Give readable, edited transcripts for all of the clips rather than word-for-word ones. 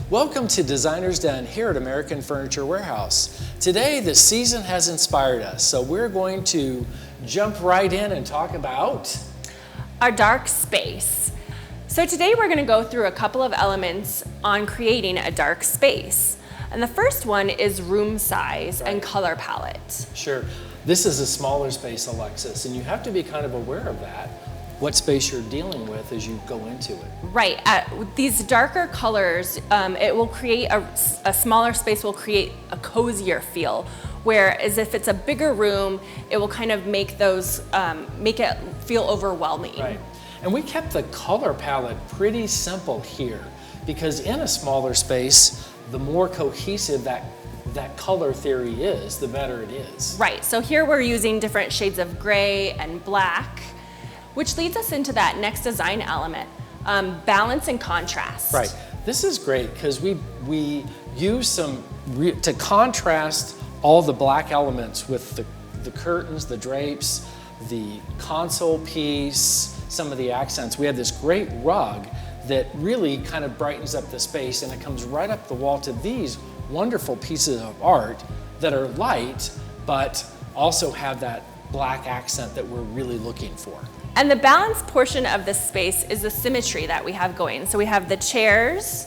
Welcome to Designers Den here at American Furniture Warehouse. Today the season has inspired us, so we're going to jump right in and talk about our dark space. So today we're going to go through a couple of elements on creating a dark space. And the first one is room size and color palette. Sure. This is a smaller space, Alexis, and you have to be kind of aware of that, what space you're dealing with as you go into it. Right. These darker colors, it will create a smaller space will create a cozier feel, whereas if it's a bigger room, it will kind of make those, make it feel overwhelming. Right. And we kept the color palette pretty simple here because in a smaller space, the more cohesive that color theory is, the better it is. Right. So here we're using different shades of gray and black, which leads us into that next design element, balance and contrast. Right. This is great because we use to contrast all the black elements with the curtains, the drapes, the console piece, some of the accents. We have this great rug that really kind of brightens up the space, and it comes right up the wall to these wonderful pieces of art that are light, but also have that black accent that we're really looking for. And the balance portion of this space is the symmetry that we have going. So we have the chairs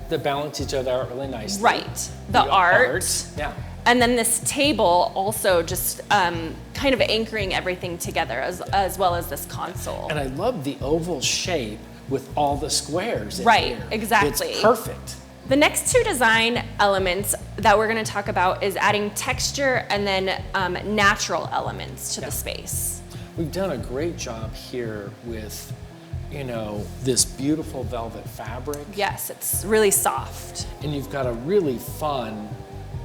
that balance each other out really nicely. Right. The art. Yeah. And then this table also just kind of anchoring everything together as well as this console. And I love the oval shape with all the squares in right, here. Exactly. It's perfect. The next two design elements that we're going to talk about is adding texture and then natural elements to the space. We've done a great job here with, this beautiful velvet fabric. Yes, it's really soft. And you've got a really fun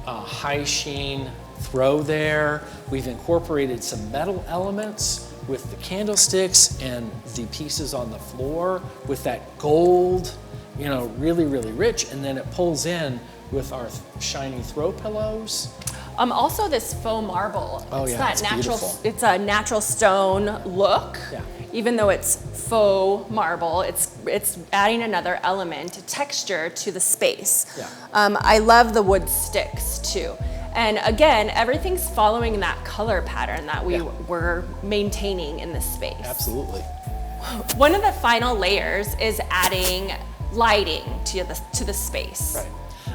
high sheen throw there. We've incorporated some metal elements with the candlesticks and the pieces on the floor with that gold, really, really rich. And then it pulls in with our shiny throw pillows. Also this faux marble. Oh, it's yeah, that it's natural. beautiful. It's a natural stone look. Yeah. Even though it's faux marble, it's adding another element, texture to the space. Yeah. I love the wood sticks too. And again, everything's following that color pattern that we were maintaining in this space. Absolutely. One of the final layers is adding lighting to the space. Right.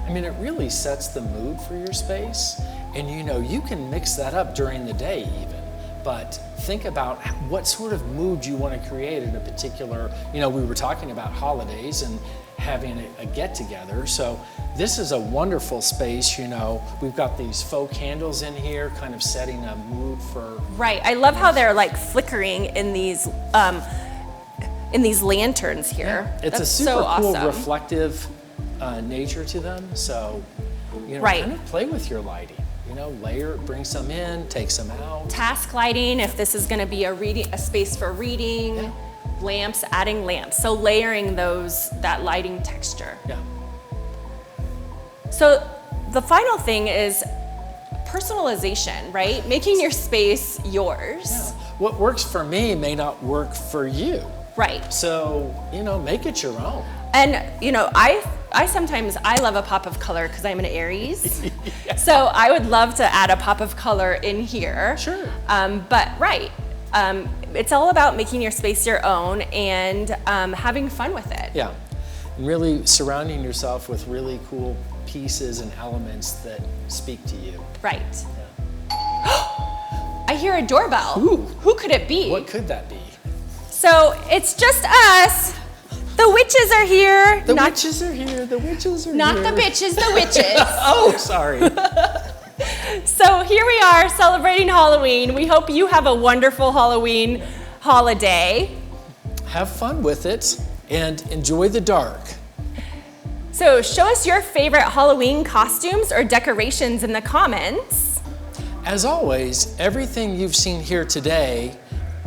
I mean, it really sets the mood for your space. And you can mix that up during the day even, but think about what sort of mood you want to create in a particular, we were talking about holidays and having a get together. So this is a wonderful space, we've got these faux candles in here, kind of setting a mood for. Right, I love how they're like flickering in these lanterns here. Yeah. It's That's a super so cool awesome. Reflective nature to them. So, kind of play with your lighting. Layer, bring some in, take some out. Task lighting, if this is going to be a space for reading. Yeah. Lamps, adding lamps. So layering that lighting texture. Yeah. So the final thing is personalization, right? Making your space yours. Yeah. What works for me may not work for you. Right. So, make it your own. And, I sometimes love a pop of color because I'm an Aries. Yeah. So I would love to add a pop of color in here. Sure. It's all about making your space your own and having fun with it. Yeah. And really surrounding yourself with really cool pieces and elements that speak to you. Right. Yeah. I hear a doorbell. Ooh. Who could it be? What could that be? So it's just us. The witches are here. The witches are here. The witches are not here. Not the bitches, the witches. Oh, sorry. So here we are celebrating Halloween. We hope you have a wonderful Halloween holiday. Have fun with it and enjoy the dark. So show us your favorite Halloween costumes or decorations in the comments. As always, everything you've seen here today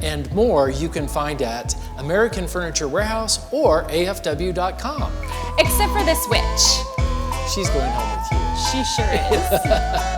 and more you can find at American Furniture Warehouse or AFW.com. Except for this witch. She's going home with you. She sure is.